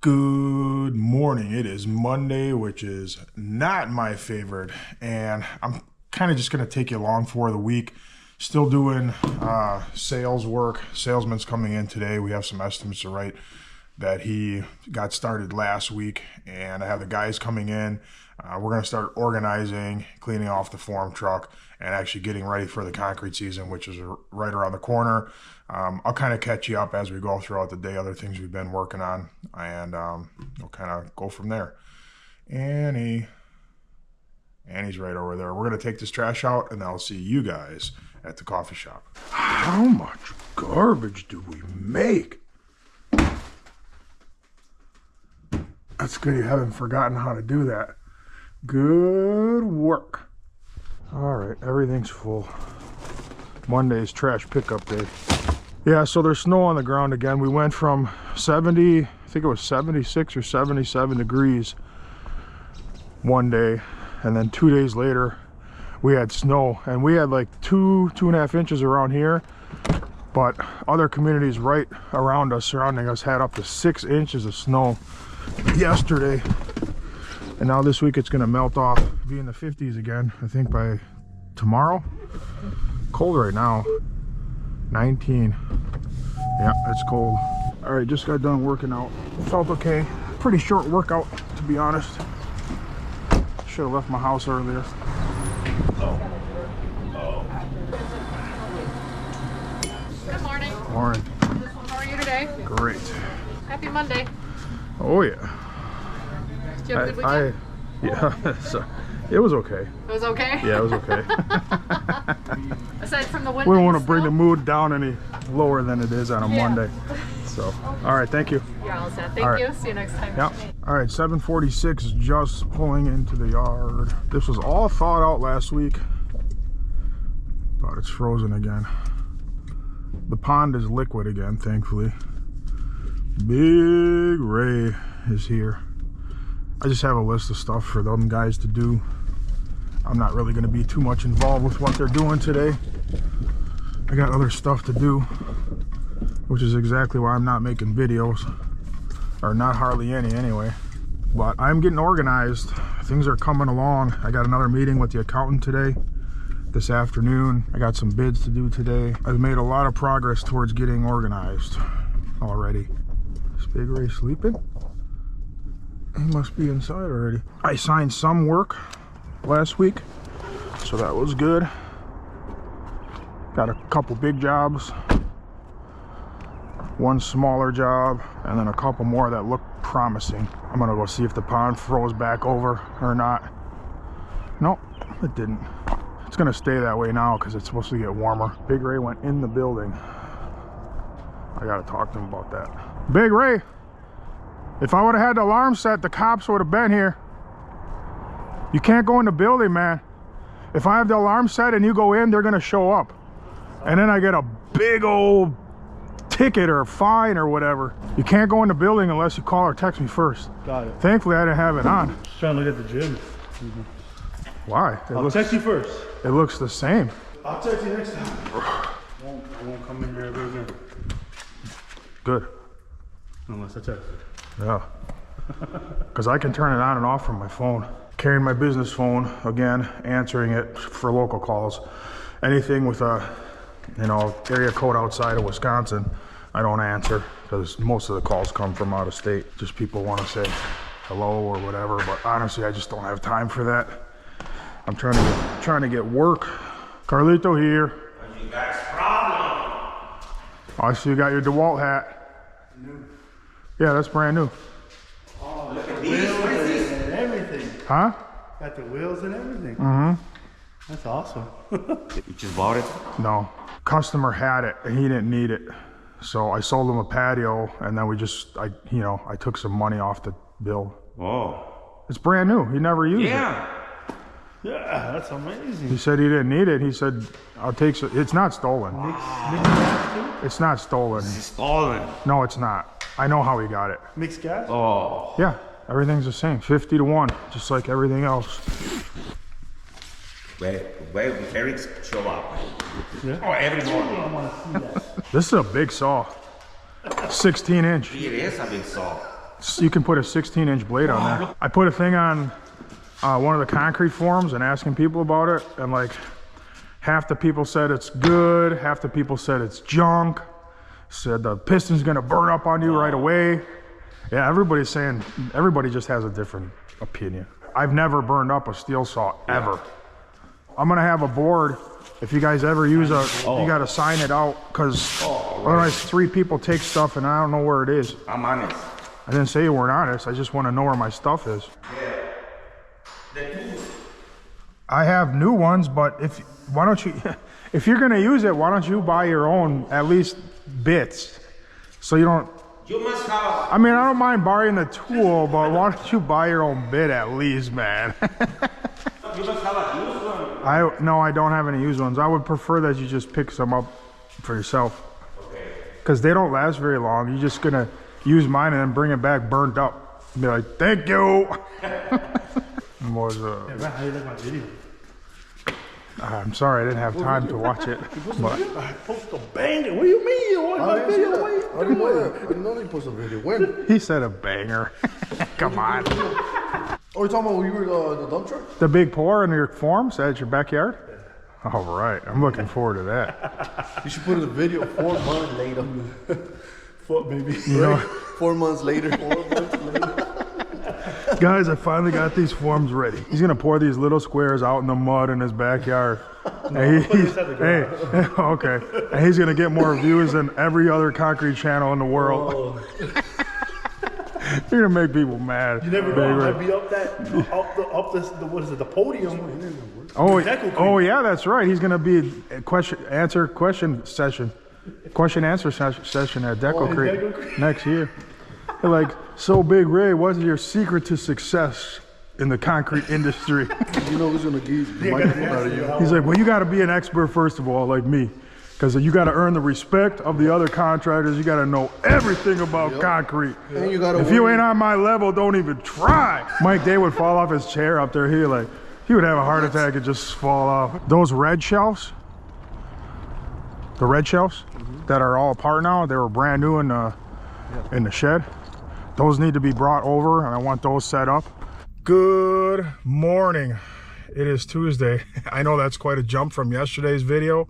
Good morning. It is Monday, which is not my favorite, and I'm kind of just going to take you along for the week. Still doing sales work. Salesman's coming in today. We have some estimates to write that he got started last week, and I have the guys coming in. We're going to start organizing, cleaning off the form truck, and actually getting ready for the concrete season, which is right around the corner. I'll kind of catch you up as we go throughout the day, other things we've been working on, and we'll kind of go from there. Annie's right over there. We're going to take this trash out, and I'll see you guys at the coffee shop. How much garbage do we make? That's good you haven't forgotten how to do that. Good work. All right, everything's full. Monday's trash pickup day. Yeah, so there's snow on the ground again. We went from 70, I think it was 76 or 77 degrees one day, and then 2 days later we had snow, and we had like 2.5 inches around here, but other communities right around us, surrounding us, had up to 6 inches of snow yesterday. And now this week it's gonna melt off, be in the 50s again, I think by tomorrow. Cold right now, 19. Yeah, it's cold. All right, just got done working out. Felt okay. Pretty short workout, to be honest. Should have left my house earlier. Good morning. Morning. How are you today? Great. Happy Monday. Oh yeah. Did you have a good weekend? Yeah, so it was okay. It was okay? Yeah, it was okay. Aside from the wind. We don't want to bring the mood down any lower than it is on a Yeah. Monday. So, all right, thank you. You're all set. Thank All right. you. See you next time. Yeah. All right, 7:46, just pulling into the yard. This was all thawed out last week, but it's frozen again. The pond is liquid again, thankfully. Big Ray is here. I just have a list of stuff for them guys to do. I'm not really going to be too much involved with what they're doing today. I got other stuff to do, which is exactly why I'm not making videos, or not hardly any anyway. But I'm getting organized. Things are coming along. I got another meeting with the accountant today, this afternoon. I got some bids to do today. I've made a lot of progress towards getting organized already. Is Big Ray sleeping? He must be inside already. I signed some work last week, so that was good. Got a couple big jobs, one smaller job, and then a couple more that look promising. I'm gonna go see if the pond froze back over or not. Nope, it didn't. It's gonna stay that way now because it's supposed to get warmer. Big Ray went in the building. I gotta talk to him about that. Big Ray, if I would have had the alarm set, the cops would have been here. You can't go in the building, man. If I have the alarm set and you go in, they're gonna show up. And then I get a big old ticket or fine or whatever. You can't go in the building unless you call or text me first. Got it. Thankfully, I didn't have it on. Just trying to look at the gym. Why? I'll text you first. It looks the same. I'll text you next time. I won't come in here ever again. Good. Unless I text you. Yeah. Because I can turn it on and off from my phone. Carrying my business phone, again, answering it for local calls. Anything with a, area code outside of Wisconsin, I don't answer because most of the calls come from out of state. Just people want to say hello or whatever, but honestly, I just don't have time for that. I'm trying to get work. Carlito here. What's you guys' problem? I see you got your DeWalt hat. New. Yeah, that's brand new. Oh, Look at these. What is this? and everything. Huh? Got the wheels and everything. Mm-hmm. That's awesome. You just bought it? No. Customer had it and he didn't need it. So I sold him a patio, and then I took some money off the bill. Oh. It's brand new. He never used it. Yeah. Yeah, that's amazing. He said he didn't need it. He said, I'll take some. It's not stolen. Mixed gas too? It's not stolen. It's stolen. No, it's not. I know how he got it. Mixed gas? Oh. Yeah, everything's the same. 50 to 1, just like everything else. Where will Eric show up? Yeah. Oh, every morning. I want to see that. This is a big saw. 16 inch. It is a big saw. You can put a 16-inch blade on there. I put a thing on one of the concrete forums and asking people about it, and like half the people said it's good, half the people said it's junk, said the piston's gonna burn up on you right away. Yeah, everybody's saying, everybody just has a different opinion. I've never burned up a steel saw, ever. I'm gonna have a board. If you guys ever use a, you gotta sign it out, because otherwise 3 people take stuff and I don't know where it is. I'm honest. I didn't say you weren't honest. I just want to know where my stuff is. I have new ones, but why don't you, if you're gonna use it, why don't you buy your own, at least bits, so you don't. You must have. I mean, I don't mind borrowing the tool, but why don't you buy your own bit at least, man? You must have a used one. No, I don't have any used ones. I would prefer that you just pick some up for yourself, because they don't last very long. You're just gonna use mine and then bring it back burnt up. And be like, thank you. How you like my video? I'm sorry, I didn't have time to watch it. But I post a banger. What do you mean? You want my video? What you I didn't know that. I didn't know they posted a video. When? he said a banger. Come on. Oh, you're talking about when you were in the dump truck? The big pour in your forms at your backyard? All right, I'm looking forward to that. You should put in a video 4 months later. Fuck, baby. You know, 4 months later. 4 months later. guys, I finally got these forms ready. He's gonna pour these little squares out in the mud in his backyard. Hey, okay. And he's gonna get more views than every other concrete channel in the world. You're gonna make people mad. You never know. I might be up the what is it? The podium. Oh yeah, that's right. He's gonna be a question answer session at Deco Creek next year. They're like, so Big Ray, what's your secret to success in the concrete industry? You know who's gonna get the microphone out of you? He's like, well, you got to be an expert first of all, like me, because you got to earn the respect of the other contractors. You got to know everything about concrete. And you gotta If you ain't on my level, don't even try. Mike Day would fall off his chair up there. He would have a heart attack and just fall off. Those red shelves, that are all apart now, they were brand new in the shed. Those need to be brought over, and I want those set up. Good morning. It is Tuesday. I know that's quite a jump from yesterday's video,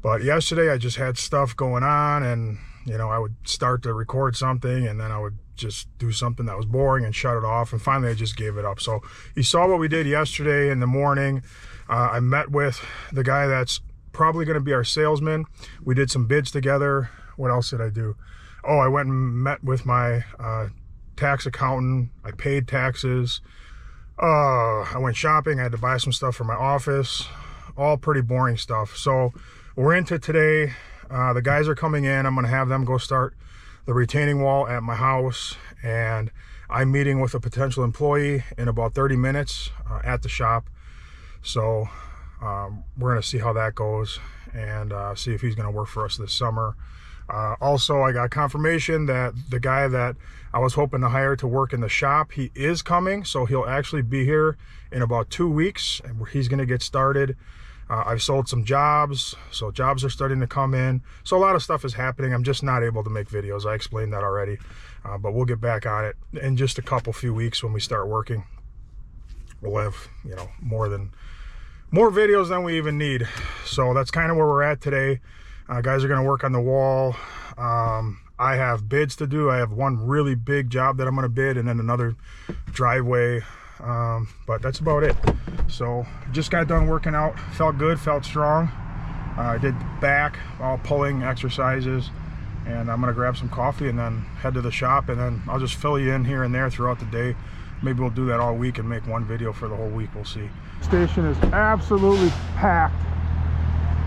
but yesterday I just had stuff going on, and you know, I would start to record something and then I would just do something that was boring and shut it off, and finally I just gave it up. So you saw what we did yesterday in the morning. I met with the guy that's probably going to be our salesman. We did some bids together. What else did I do? Oh, I went and met with my tax accountant. I paid taxes. I went shopping. I had to buy some stuff for my office. All pretty boring stuff. So we're into today. The guys are coming in. I'm going to have them go start the retaining wall at my house, and I'm meeting with a potential employee in about 30 minutes at the shop. So we're going to see how that goes and see if he's going to work for us this summer. Also, I got confirmation that the guy that I was hoping to hire to work in the shop, he is coming, so he'll actually be here in about 2 weeks, and he's going to get started. I've sold some jobs, so jobs are starting to come in. So a lot of stuff is happening. I'm just not able to make videos. I explained that already, but we'll get back on it in just a few weeks when we start working. We'll have, you know, more videos than we even need. So that's kind of where we're at today. Guys are going to work on the wall. I have bids to do. I have one really big job that I'm going to bid, and then another driveway. But that's about it. So just got done working out. Felt good, felt strong. I did back, all pulling exercises, and I'm going to grab some coffee and then head to the shop, and then I'll just fill you in here and there throughout the day. Maybe we'll do that all week and make one video for the whole week. We'll see. Station is absolutely packed.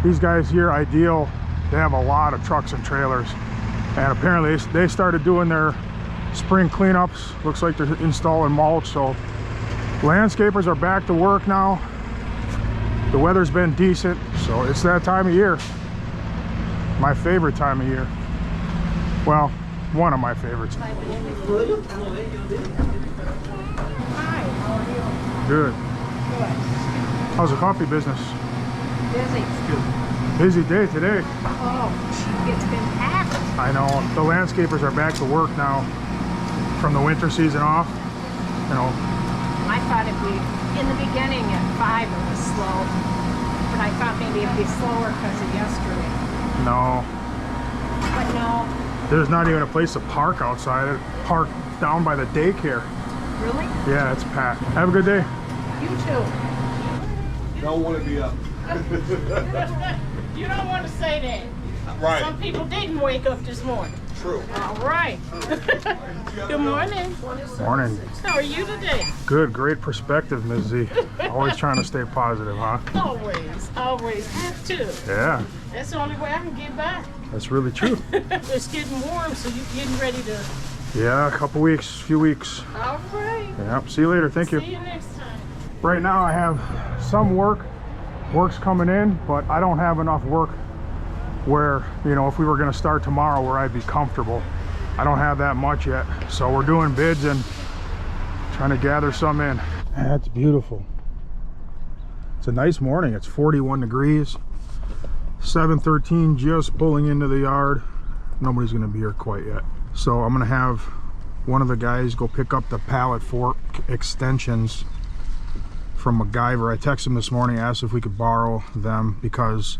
These guys here, Ideal, they have a lot of trucks and trailers, and apparently they started doing their spring cleanups. Looks like they're installing mulch, so landscapers are back to work now. The weather's been decent, so it's that time of year. My favorite time of year. Well, one of my favorites. Good. How's the coffee business? Busy. Busy day today. Oh, it's been packed. I know. The landscapers are back to work now. from the winter season off. You know, I thought it'd be, in the beginning at 5 it was slow, but I thought maybe it'd be slower because of yesterday. no, But no, there's not even a place to park outside. It parked down by the daycare. really? Yeah, it's packed. Have a good day. You too. Don't want to be up. You don't want to say that. Right. Some people didn't wake up this morning. True. All right. Good morning. Morning. How are you today? Good, great perspective, Ms. Z. Always trying to stay positive, huh? Always have to. Yeah, That's the only way I can get by. that's really true. It's getting warm, so you're getting ready to. Yeah, a couple weeks, few weeks. All right. Yep, see you later, thank you. See you next time. Right now I have some work's coming in, but I don't have enough work where, you know, if we were gonna start tomorrow where I'd be comfortable. I don't have that much yet. So we're doing bids and trying to gather some in. That's beautiful. It's a nice morning. It's 41 degrees. 7:13, just pulling into the yard. Nobody's gonna be here quite yet. So I'm gonna have one of the guys go pick up the pallet fork extensions from MacGyver. I texted him this morning, asked if we could borrow them because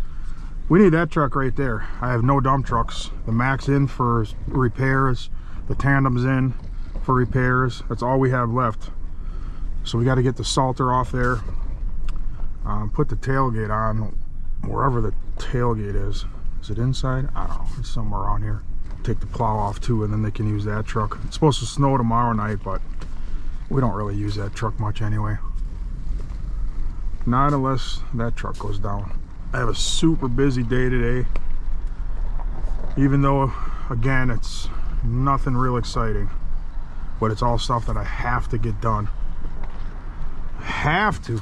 we need that truck right there. I have no dump trucks. The Mac's in for repairs, the Tandem's in for repairs. That's all we have left. So we got to get the Salter off there, put the tailgate on wherever the tailgate is. Is it inside? I don't know. It's somewhere around here. Take the plow off too, and then they can use that truck. It's supposed to snow tomorrow night, but we don't really use that truck much anyway. Not unless that truck goes down. I have a super busy day today, even though again it's nothing real exciting, but it's all stuff that I have to get done. Have to.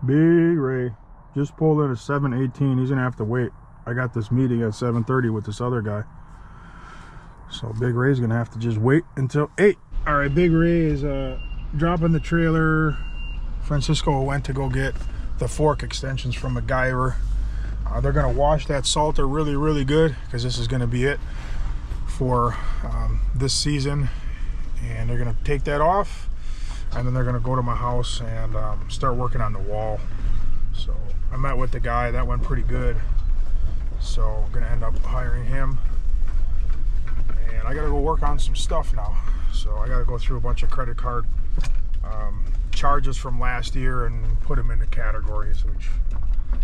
Big Ray just pulled in at 7:18. He's gonna have to wait. I got this meeting at 7:30 with this other guy, so Big Ray's gonna have to just wait until 8. All right, Big Ray is dropping the trailer. Francisco went to go get the fork extensions from MacGyver. They're gonna wash that Salter really good because this is gonna be it for this season, and they're gonna take that off, and then they're gonna go to my house and start working on the wall. So I met with the guy, that went pretty good, so I'm gonna end up hiring him, and I gotta go work on some stuff now. So I gotta go through a bunch of credit card charges from last year and put them into categories, which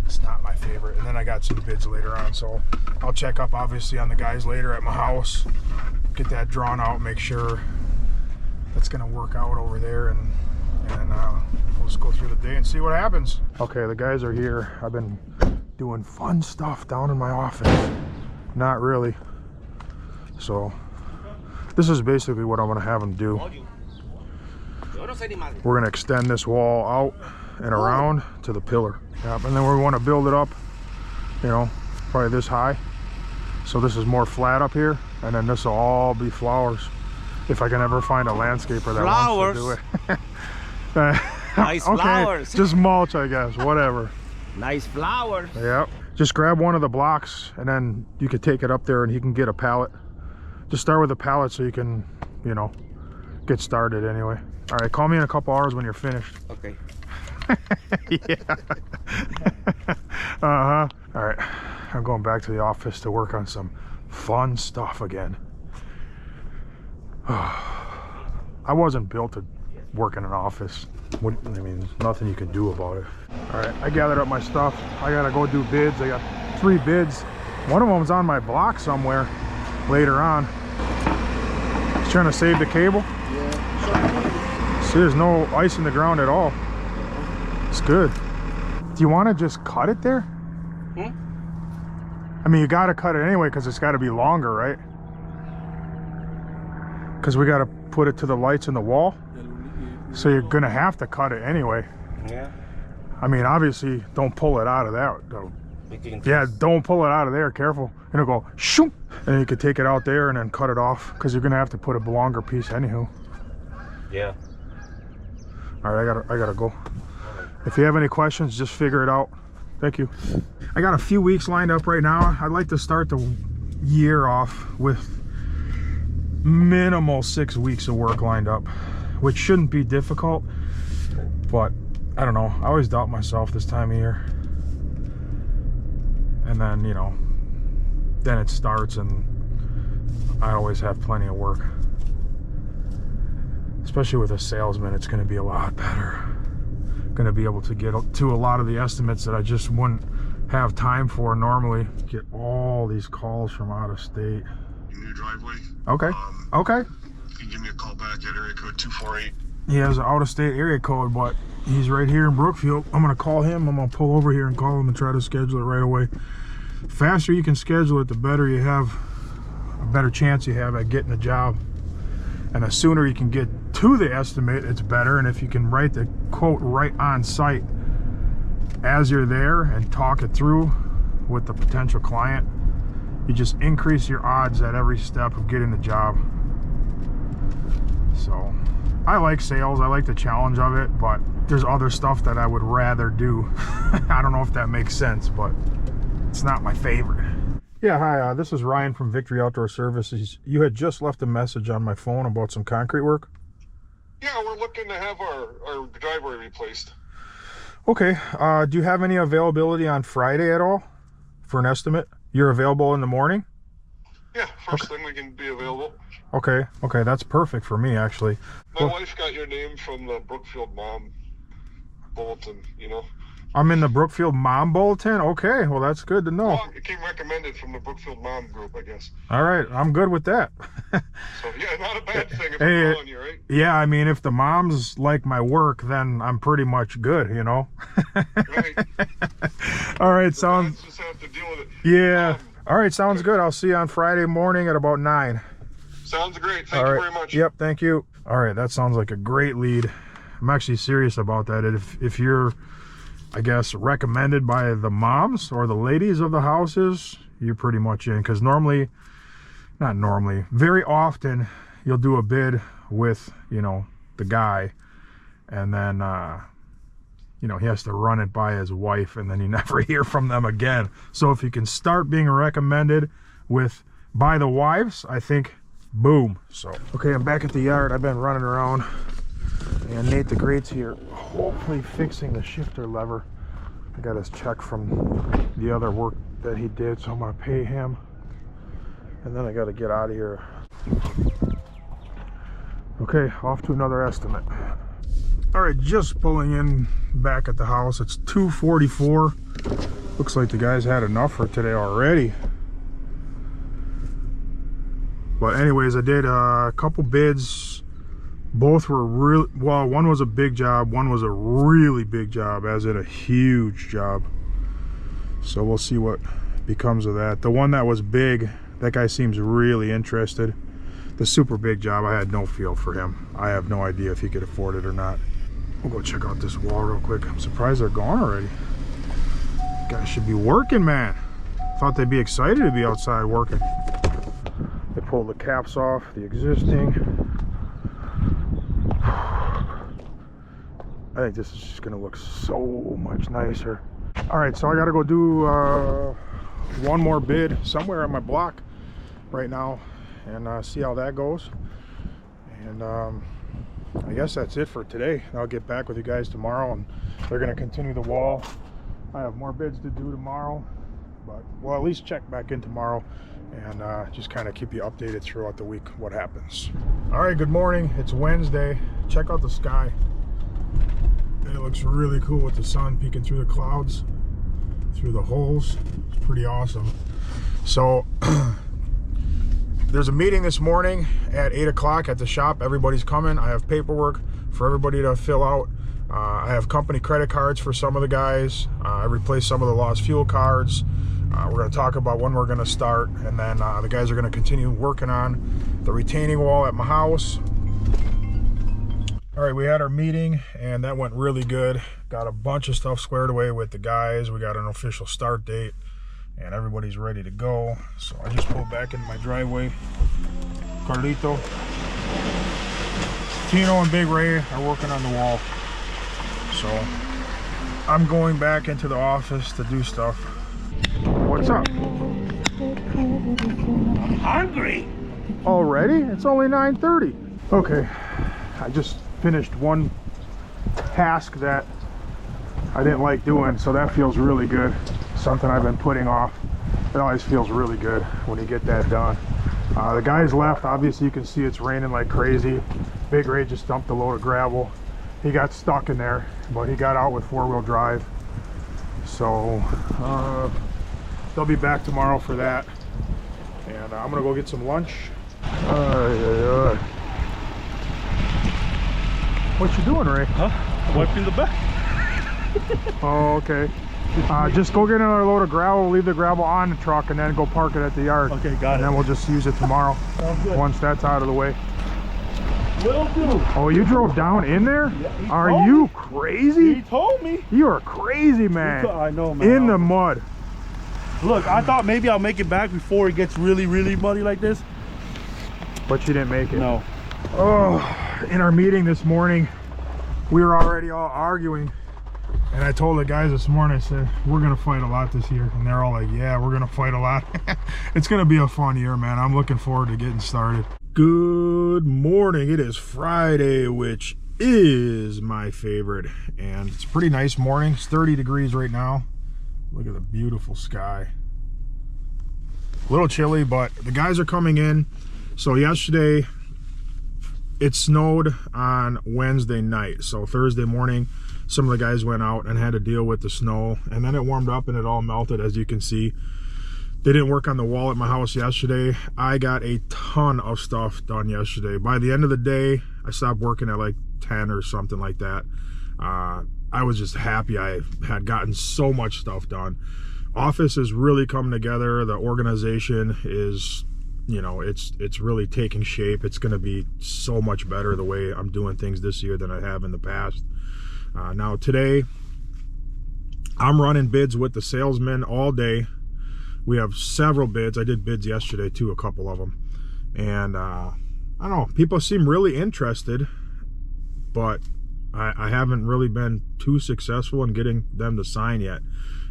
it's not my favorite. And then I got some bids later on, so I'll check up obviously on the guys later at my house, get that drawn out, make sure that's gonna work out over there, and we'll just go through the day and see what happens. Okay, the guys are here. I've been doing fun stuff down in my office. Not really. So this is basically what I'm gonna have them do. We're gonna extend this wall out and around to the pillar. Yep, and then we want to build it up, you know, probably this high. So this is more flat up here, and then this will all be flowers. If I can ever find a landscaper that wants to do it. Nice okay, flowers. just mulch, I guess, whatever. Nice flowers. Yep. Just grab one of the blocks, and then you could take it up there and he can get a pallet. Just start with a pallet so you can, you know, get started anyway. All right, call me in a couple hours when you're finished. Okay. Yeah. All right, I'm going back to the office to work on some fun stuff again. I wasn't built to work in an office. I mean, there's nothing you can do about it. All right, I gathered up my stuff. I gotta go do bids. I got 3 bids. One of them's on my block somewhere later on. Just trying to save the cable. Yeah. See, there's no ice in the ground at all. It's good. Do you want to just cut it there? I mean, you got to cut it anyway because it's got to be longer, right? Because we got to put it to the lights in the wall. So you're going to have to cut it anyway. Yeah. I mean, obviously, don't pull it out of that. Yeah, don't pull it out of there. Careful. And it'll go shoop. And you could take it out there and then cut it off because you're going to have to put a longer piece anywho. Yeah. All right, I gotta go. If you have any questions, just figure it out. Thank you. I got a few weeks lined up right now. I'd like to start the year off with minimal 6 weeks of work lined up, which shouldn't be difficult, but I don't know. I always doubt myself this time of year. And then, you know, then it starts and I always have plenty of work. Especially with a salesman, it's going to be a lot better. Going to be able to get to a lot of the estimates that I just wouldn't have time for normally. Get all these calls from out of state. Your new driveway. Okay. Okay. You can give me a call back at area code 248. He has an out-of-state area code, but he's right here in Brookfield. I'm gonna call him. I'm gonna pull over here and call him and try to schedule it right away. Faster you can schedule it, the better you have, a better chance you have at getting a job. And the sooner you can get to the estimate, it's better. And if you can write the quote right on site as you're there and talk it through with the potential client, you just increase your odds at every step of getting the job. So I like sales, I like the challenge of it, but there's other stuff that I would rather do. I don't know if that makes sense, but it's not my favorite. Yeah, hi, this is Ryan from Victory Outdoor Services. You had just left a message on my phone about some concrete work? Yeah, we're looking to have our driveway replaced. Okay, do you have any availability on Friday at all for an estimate? You're available in the morning? Yeah, first thing we can be available. Okay, that's perfect for me, actually. My wife got your name from the Brookfield Mom Bulletin, you know. I'm in the Brookfield Mom Bulletin? Okay, well, that's good to know. Well, it came recommended from the Brookfield Mom group, I guess. All right, I'm good with that. So, yeah, not a bad thing if Hey, I'm calling you, right? Yeah, I mean, if the moms like my work, then I'm pretty much good, you know? Right. All right, The sounds... dads just have to deal with it. Yeah. All right, sounds good. I'll see you on Friday morning at about 9. Sounds great. Thank All you right. very much. Yep, thank you. All right, that sounds like a great lead. I'm actually serious about that. If you're, I guess, recommended by the moms or the ladies of the houses, you're pretty much in. Because normally, not normally, very often, you'll do a bid with, you know, the guy. And then, you know, he has to run it by his wife, and then you never hear from them again. So if you can start being recommended by the wives, I think, boom. So okay, I'm back at the yard. I've been running around, and Nate the Great's here, hopefully fixing the shifter lever. I got his check from the other work that he did, so I'm gonna pay him, and then I got to get out of here. Okay, off to another estimate. All right, just pulling in back at the house. It's 2:44. Looks like the guys had enough for today already. But anyways, I did a couple bids. Both were really, well, one was a big job, one was a really big job, as in a huge job. So we'll see what becomes of that. The one that was big, that guy seems really interested. The super big job, I had no feel for him. I have no idea if he could afford it or not. We'll go check out this wall real quick. I'm surprised they're gone already. Guys should be working, man. Thought they'd be excited to be outside working. They pulled the caps off, the existing. I think this is just gonna look so much nicer. All right, so I gotta go do one more bid somewhere on my block right now and see how that goes. And I guess that's it for today. I'll get back with you guys tomorrow, and they're gonna continue the wall. I have more bids to do tomorrow, but we'll at least check back in tomorrow and just kind of keep you updated throughout the week what happens. All right, good morning. It's Wednesday. Check out the sky. It looks really cool with the sun peeking through the clouds, through the holes. It's pretty awesome. So there's a meeting this morning at 8 o'clock at the shop. Everybody's coming. I have paperwork for everybody to fill out. I have company credit cards for some of the guys. I replaced some of the lost fuel cards. We're going to talk about when we're going to start, and then the guys are going to continue working on the retaining wall at my house. All right, we had our meeting, and that went really good. Got a bunch of stuff squared away with the guys. We got an official start date, and everybody's ready to go. So I just pulled back into my driveway. Carlito, Tino, and Big Ray are working on the wall. So I'm going back into the office to do stuff. What's up? I'm hungry. Already? It's only 9:30. Okay, I just finished one task that I didn't like doing, so that feels really good. Something I've been putting off. It always feels really good when you get that done. The guys left. Obviously you can see it's raining like crazy. Big Ray just dumped a load of gravel. He got stuck in there, but he got out with 4-wheel drive. So they'll be back tomorrow for that. And I'm gonna go get some lunch. What you doing, Ray? Huh? Wiping the back. Oh, okay. Just go get another load of gravel, leave the gravel on the truck, and then go park it at the yard. Okay, got it. And then we'll just use it tomorrow once that's out of the way. Will do. Oh, you drove down in there? Yeah, Are you crazy? He told me. You are crazy, man. I know, man. In the mud. Look, I thought maybe I'll make it back before it gets really, really muddy like this. But you didn't make it. No. Oh, in our meeting this morning, we were already all arguing. And I told the guys this morning, I said, we're going to fight a lot this year. And they're all like, yeah, we're going to fight a lot. It's going to be a fun year, man. I'm looking forward to getting started. Good morning. It is Friday, which is my favorite. And it's a pretty nice morning. It's 30 degrees right now. Look at the beautiful sky. A little chilly, but the guys are coming in. So yesterday, it snowed on Wednesday night. So Thursday morning, some of the guys went out and had to deal with the snow, and then it warmed up and it all melted, as you can see. They didn't work on the wall at my house yesterday. I got a ton of stuff done yesterday. By the end of the day, I stopped working at like 10 or something like that. I was just happy I had gotten so much stuff done. Office is really coming together. The organization is, you know, it's really taking shape. It's going to be so much better the way I'm doing things this year than I have in the past. Now today, I'm running bids with the salesmen all day. We have several bids. I did bids yesterday too, a couple of them. And I don't know, people seem really interested, but I haven't really been too successful in getting them to sign yet.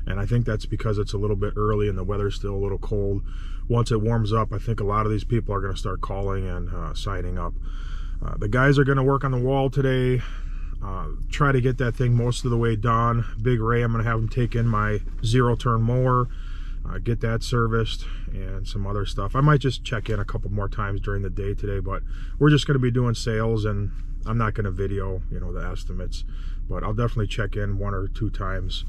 And I think that's because it's a little bit early and the weather's still a little cold. Once it warms up, I think a lot of these people are going to start calling and signing up. The guys are going to work on the wall today. Try to get that thing most of the way done. Big Ray, I'm going to have him take in my zero-turn mower, get that serviced, and some other stuff. I might just check in a couple more times during the day today, but we're just going to be doing sales, and I'm not going to video, you know, the estimates, but I'll definitely check in 1 or 2 times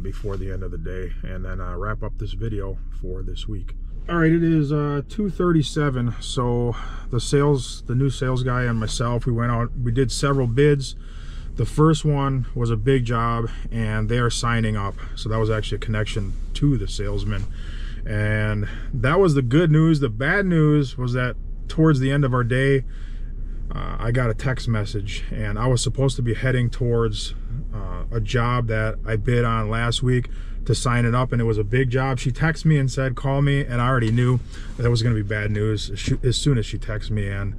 before the end of the day, and then wrap up this video for this week. All right, it is 2:37. So the new sales guy and myself, we went out, we did several bids. The first one was a big job, and they are signing up. So that was actually a connection to the salesman. And that was the good news. The bad news was that towards the end of our day, I got a text message, and I was supposed to be heading towards a job that I bid on last week to sign it up, and it was a big job. She texted me and said, call me, and I already knew that was going to be bad news as soon as she texted me. And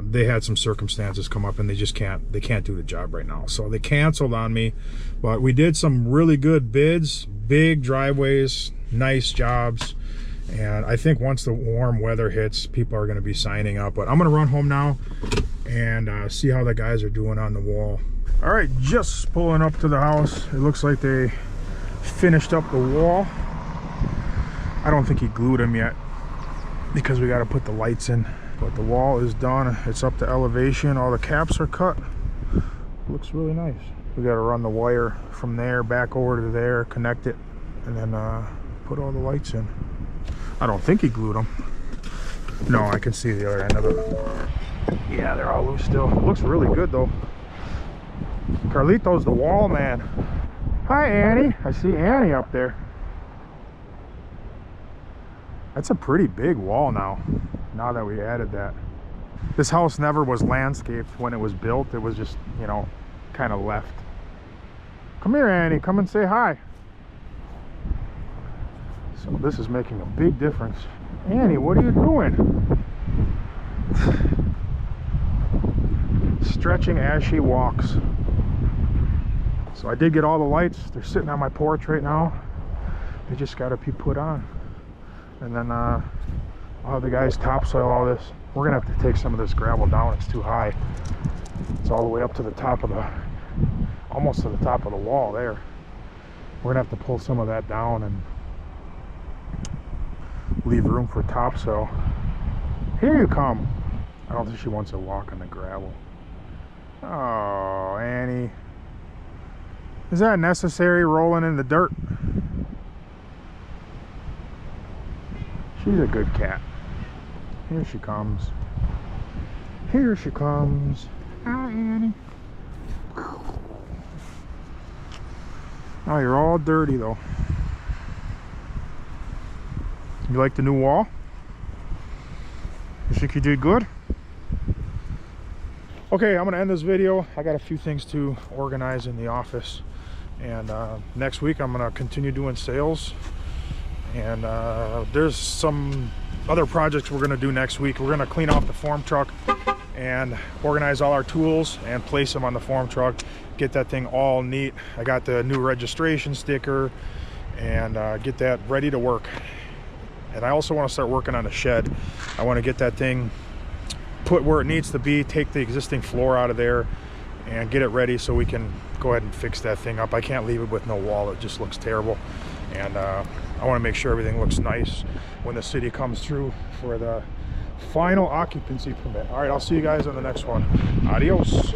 they had some circumstances come up, and they can't do the job right now, so they canceled on me. But we did some really good bids, big driveways, nice jobs, and I think once the warm weather hits, people are going to be signing up. But I'm going to run home now and see how the guys are doing on the wall. All right, just pulling up to the house. It looks like they finished up the wall. I don't think he glued them yet because we got to put the lights in. But the wall is done. It's up to elevation. All the caps are cut. Looks really nice. We got to run the wire from there back over to there, connect it, and then put all the lights in. I don't think he glued them. No, I can see the other end of it. Yeah, they're all loose still. Looks really good though. Carlito's the wall man. Hi Annie. I see Annie up there. That's a pretty big wall now that we added that. This house never was landscaped when it was built. It was just, you know, kind of left. Come here, Annie. Come and say hi. So this is making a big difference. Annie, what are you doing? Stretching as she walks. So I did get all the lights. They're sitting on my porch right now. They just got to be put on. And then I'll have the guys topsoil all this. We're gonna have to take some of this gravel down. It's too high. It's all the way up to the top of the, almost to the top of the wall there. We're gonna have to pull some of that down and leave room for topsoil. Here you come. I don't think she wants to walk on the gravel. Oh, Annie. Is that necessary, rolling in the dirt? She's a good cat. Here she comes. Here she comes. Hi, Annie. Oh, you're all dirty though. You like the new wall? You think you did good? Okay, I'm gonna end this video. I got a few things to organize in the office, and next week I'm gonna continue doing sales, and there's some other projects we're gonna do next week. We're gonna clean off the form truck and organize all our tools and place them on the form truck, get that thing all neat. I got the new registration sticker, and get that ready to work. And I also want to start working on the shed. I want to get that thing put where it needs to be, take the existing floor out of there, and get it ready so we can go ahead and fix that thing up. I can't leave it with no wall. It just looks terrible. And I want to make sure everything looks nice when the city comes through for the final occupancy permit. All right, I'll see you guys on the next one. Adios.